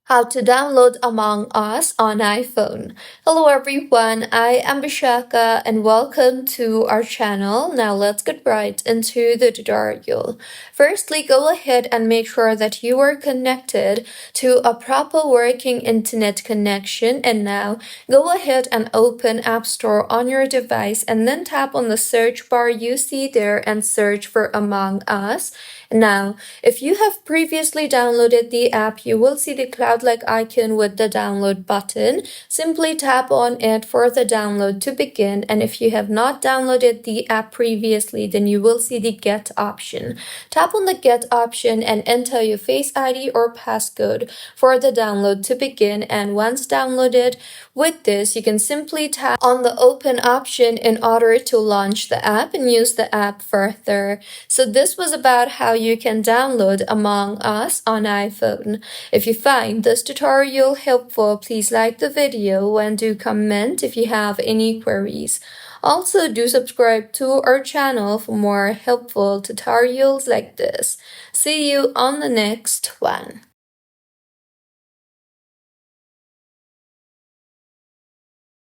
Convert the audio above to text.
How to download Among Us on iPhone. Hello everyone, I am Bishaka and welcome to our channel. Now let's get right into the tutorial. Firstly, go ahead and make sure that you are connected to a proper working internet connection, and now go ahead and open App Store on your device and then tap on the search bar you see there and search for Among Us. Now, if you have previously downloaded the app, you will see the cloud-like icon with the download button. Simply tap on it for the download to begin, and if you have not downloaded the app previously, then you will see the Get option. Tap on the Get option and enter your Face ID or passcode for the download to begin, and once downloaded, with this, you can simply tap on the Open option in order to launch the app and use the app further. So this was about how you can download Among Us on iPhone. If you find this tutorial helpful, please like the video and do comment if you have any queries. Also, do subscribe to our channel for more helpful tutorials like this. See you on the next one.